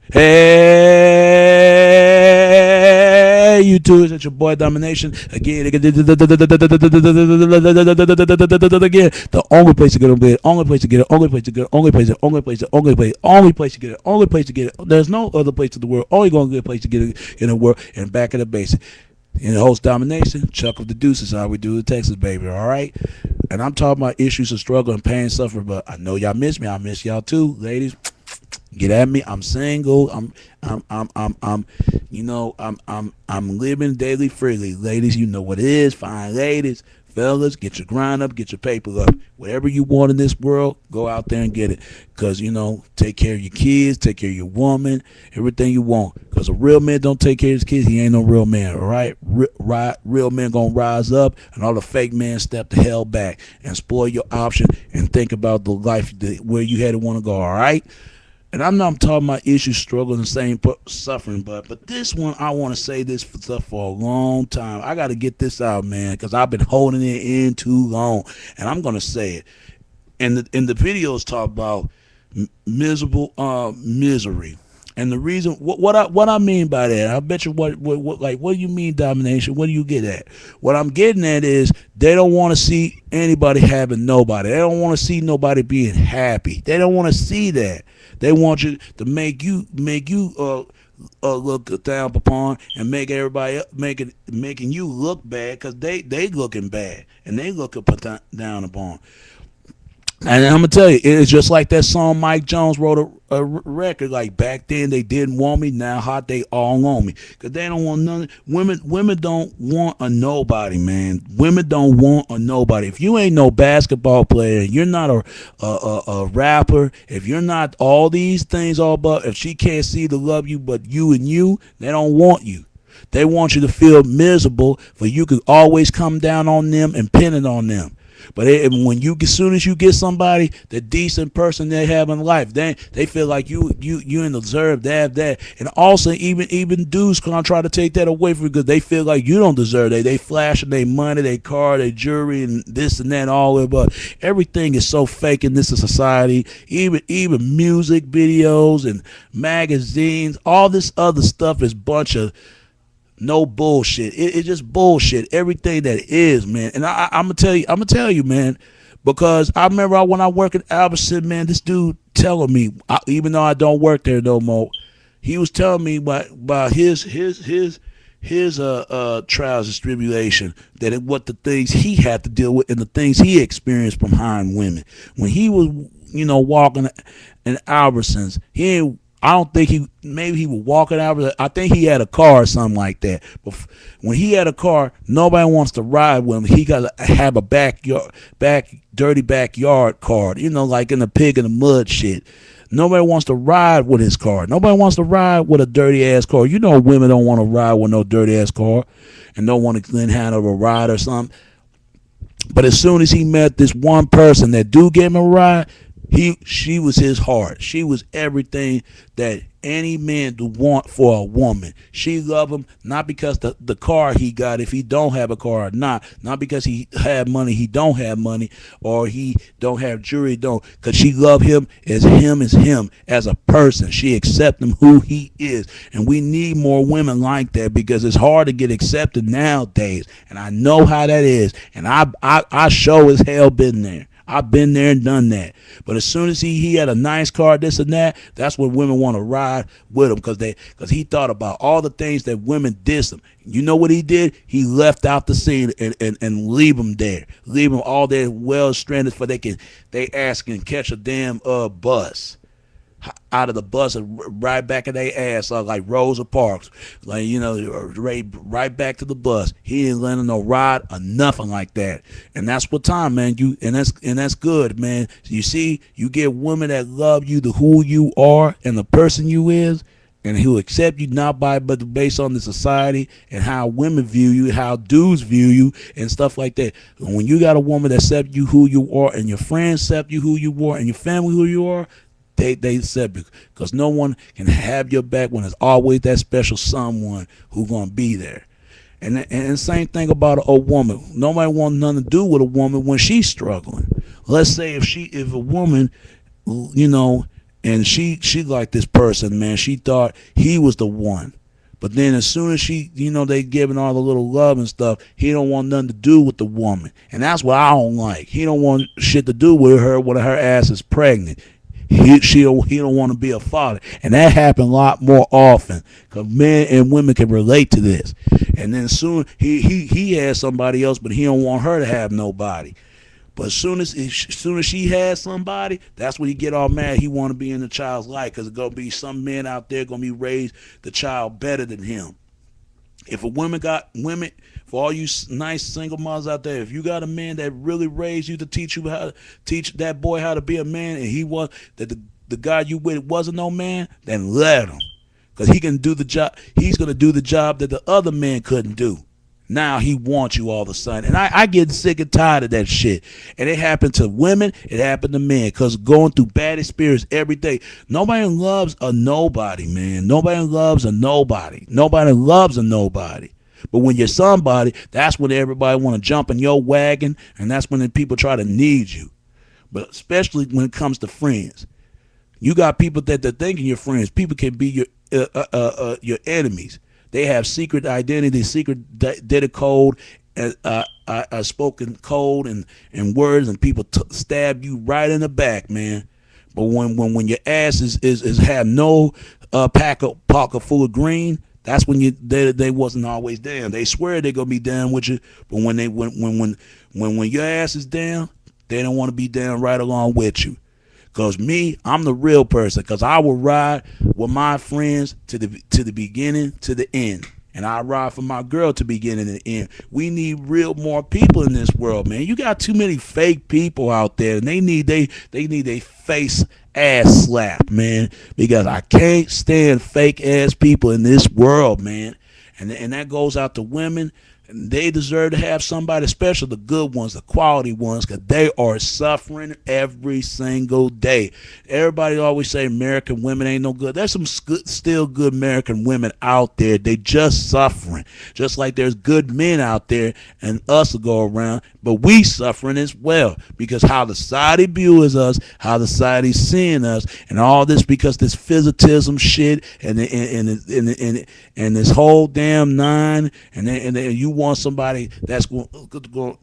Hey, you two, it's your boy Domination again. Again, the only place to get it, only place to get it, only place to get it, only place, only place, only place, only place to get it, only place to get it. There's no other place in the world. Only gonna get a place to get it in the world. And back in the basic. In the host Domination, Chuck of the Deuces, how we do in Texas, baby. All right. And I'm talking about issues of struggle and pain, suffering. But I know y'all miss me. I miss y'all too, ladies. Get at me. I'm single. I'm living daily freely. Ladies, you know what it is. Fine ladies, fellas, get your grind up, get your paper up. Whatever you want in this world, go out there and get it. Cause take care of your kids, take care of your woman, everything you want. Cause a real man don't take care of his kids, he ain't no real man. All right, real men gonna rise up, and all the fake men step the hell back and spoil your option and think about the life where you had to want to go. All right. And I'm not talking about issues, struggles, and same suffering, but this one I want to say this for stuff for a long time. I got to get this out, man, because I've been holding it in too long, and I'm gonna say it. And the videos talk about miserable misery. And the reason what I mean by that, I bet you what do you mean domination? What do you get at? What I'm getting at is they don't want to see anybody having nobody. They don't want to see nobody being happy. They don't want to see that. They want you to make you look down upon and make everybody making you look bad because they looking bad and they look up down upon. And I'm gonna tell you, it's just like that song Mike Jones wrote a record. Like back then they didn't want me, now hot they all on me, cause they don't want none. Women don't want a nobody, man. Women don't want a nobody. If you ain't no basketball player, you're not a rapper. If you're not all these things, all but if she can't see to love you, but you and you, they don't want you. They want you to feel miserable, for you could always come down on them and pin it on them. But as soon as you get somebody, the decent person they have in life, they feel like you in deserve to have that. And also even dudes gonna try to take that away from you because they feel like you don't deserve that. They flashing their money, their car, their jewelry, and this and that, all of it. But everything is so fake in this society. Even music videos and magazines, all this other stuff is bunch of no bullshit. It's just bullshit. Everything that is, man. And I'm gonna tell you, man, because I remember when I worked at Albertson, man, this dude telling me, even though I don't work there no more, he was telling me about his trials and tribulation, what the things he had to deal with and the things he experienced from hiring women when he was walking in Albertsons. I don't think maybe he was walking out. I think he had a car or something like that. But when he had a car, nobody wants to ride with him. He got to have a dirty backyard car, like in the pig in the mud shit. Nobody wants to ride with his car. Nobody wants to ride with a dirty ass car. Women don't want to ride with no dirty ass car and don't want to then handle a ride or something. But as soon as he met this one person that do give him a ride, she was his heart. She was everything that any man would want for a woman. She loved him not because the car he got, if he don't have a car or not because he had money, he don't have money, or he don't have jewelry, don't, because she loved him as a person. She accepted him who he is. And we need more women like that because it's hard to get accepted nowadays. And I know how that is. And I sure as hell been there. I've been there and done that. But as soon as he had a nice car, this and that, that's when women want to ride with him because he thought about all the things that women diss him. You know what he did? He left out the scene and leave them there. Leave them all there well stranded for they ask and catch a damn bus out of the bus and right back in their ass like Rosa Parks, right back to the bus. He didn't let him no ride or nothing like that. And that's what time, man. That's good, man. You see, you get women that love you, the who you are and the person you is, and who accept you not but based on the society and how women view you, how dudes view you, and stuff like that. And when you got a woman that accept you who you are, and your friends accept you who you are, and your family who you are, they said, because no one can have your back when there's always that special someone who's gonna be there. And the same thing about a woman. Nobody wants nothing to do with a woman when she's struggling. Let's say if a woman, and she liked this person, man. She thought he was the one. But then as soon as she, they giving all the little love and stuff, he don't want nothing to do with the woman. And that's what I don't like. He don't want shit to do with her when her ass is pregnant. He don't want to be a father. And that happened a lot more often. Because men and women can relate to this. And then soon he has somebody else, but he don't want her to have nobody. But as soon as she has somebody, that's when he get all mad. He want to be in the child's life because it's gonna be some men out there gonna be raised the child better than him. If a woman got women, for all you nice single mothers out there, if you got a man that really raised you to teach that boy how to be a man, and he was that the guy you with wasn't no man, then let him, because he can do the job. He's gonna do the job that the other man couldn't do. Now he wants you all of a sudden. And I get sick and tired of that shit. And it happened to women, it happened to men, because going through bad experience every day. Nobody loves a nobody, man. Nobody loves a nobody. Nobody loves a nobody. But when you're somebody, that's when everybody want to jump in your wagon, and that's when the people try to need you. But especially when it comes to friends. You got people that they're thinking your friends. People can be your enemies. They have secret identity, secret data code, spoken code and words, and people stab you right in the back, man. But when your ass is have no pocket full of green, that's when they wasn't always down. They swear they're gonna be down with you, but when your ass is down, they don't want to be down right along with you. Cause me, I'm the real person. Cause I will ride with my friends to the beginning to the end, and I ride for my girl to beginning to the end. We need real more people in this world, man. You got too many fake people out there, and they need a face ass slap, man. Because I can't stand fake ass people in this world, man. And that goes out to women. They deserve to have somebody, especially the good ones, the quality ones, because they are suffering every single day. Everybody always say American women ain't no good. There's some still good American women out there. They just suffering. Just like there's good men out there and us will go around, but we suffering as well, because how the society views us, how the society's seeing us, and all this because this physicism shit and this whole damn nine, and you want somebody that's going.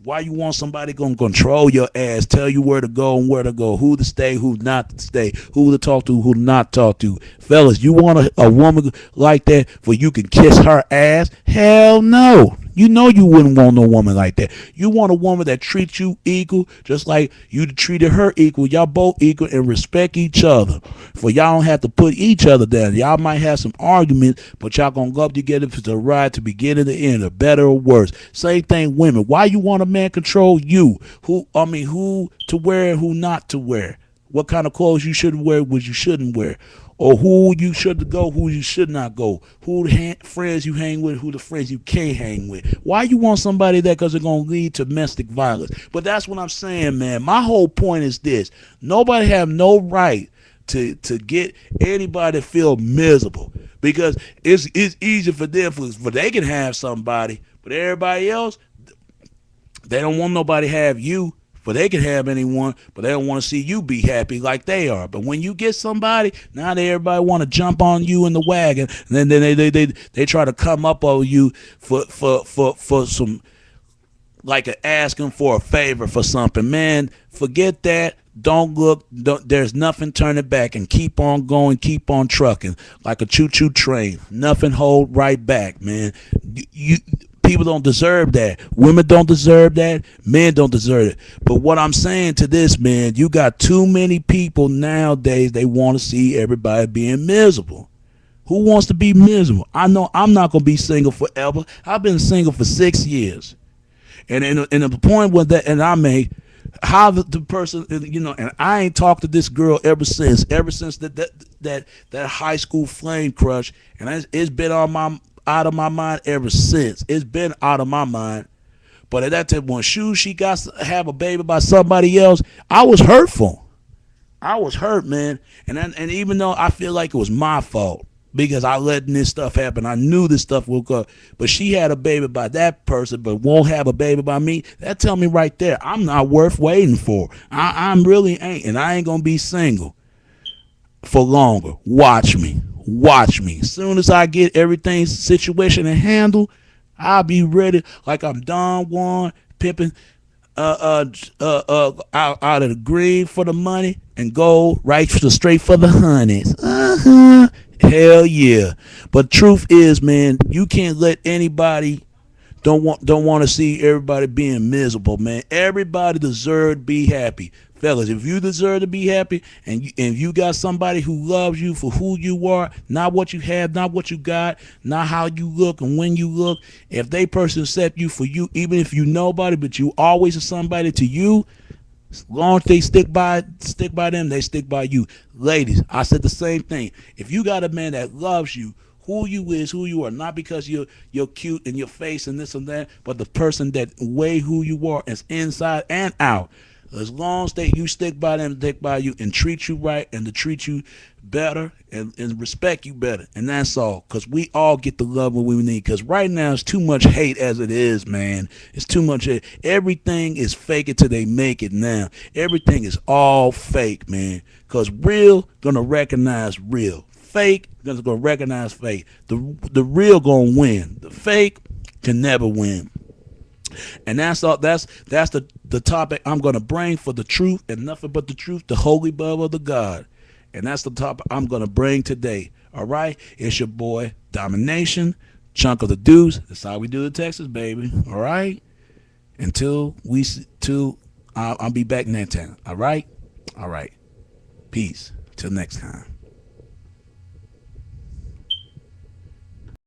Why you want somebody going to control your ass, tell you where to go and where to go, who to stay, who not to stay, who to talk to, who to not talk to? Fellas, you want a woman like that for you can kiss her ass? Hell no. You know you wouldn't want no woman like that. You want a woman that treats you equal, just like you treated her equal. Y'all both equal and respect each other. For y'all don't have to put each other down. Y'all might have some arguments, but y'all gonna go up together for the ride to begin and the end, or better or worse. Same thing, women. Why you want a man control you? Who to wear and who not to wear? What kind of clothes you should wear, what you shouldn't wear? Or who you should go, who you should not go, who the friends you hang with, who the friends you can't hang with. Why you want somebody that? Because it's going to lead to domestic violence. But that's what I'm saying, man. My whole point is this. Nobody have no right to get anybody to feel miserable, because it's easy for them, for they can have somebody, but everybody else, they don't want nobody to have you. But they can have anyone, but they don't want to see you be happy like they are. But when you get somebody, now everybody want to jump on you in the wagon, and then they try to come up on you for some, like asking for a favor for something. Man, forget that. Don't look. There's nothing turning back, and keep on going, keep on trucking like a choo-choo train. Nothing hold right back, man. People don't deserve that. Women don't deserve that. Men don't deserve it. But what I'm saying to this, man, you got too many people nowadays, they want to see everybody being miserable. Who wants to be miserable? I know I'm not going to be single forever. I've been single for 6 years. And the point was that, and I made, how the person, and I ain't talked to this girl ever since that high school flame crush, and it's been out of my mind ever since. It's been out of my mind. But at that time, when she got to have a baby by somebody else, I was hurtful. I was hurt, man. And even though I feel like it was my fault, because I let this stuff happen, I knew this stuff would go. But she had a baby by that person, but won't have a baby by me. That tell me right there, I'm not worth waiting for. I'm really ain't, and I ain't gonna be single. for longer. Watch me. Watch me. As soon as I get everything situation and handle, I'll be ready like I'm Don Juan pimping out of the green for the money and go right for the straight for the honeys. Hell yeah. But truth is, man, you can't let anybody don't want to see everybody being miserable, man. Everybody deserves to be happy. Fellas, if you deserve to be happy and you got somebody who loves you for who you are, not what you have, not what you got, not how you look and when you look, if they person accept you for you, even if you nobody, but you always are somebody to you, as long as they stick by them, they stick by you. Ladies, I said the same thing. If you got a man that loves you, who you is, who you are, not because you're cute in your face and this and that, but the person that way who you are is inside and out. As long as you stick by them, stick by you, and treat you right, and to treat you better, and respect you better, and that's all. Cause we all get the love what we need. Cause right now it's too much hate as it is, man. It's too much hate. Everything is fake it till they make it now. Everything is all fake, man. Cause real gonna recognize real. Fake gonna recognize fake. The real gonna win. The fake can never win. And that's all. That's the topic I'm gonna bring for the truth and nothing but the truth, the holy love of the God. And that's the topic I'm gonna bring today. All right, it's your boy Domination, Chunk of the Deuce. That's how we do the Texas, baby. All right. Till I'll be back next time. All right. All right. Peace. Till next time.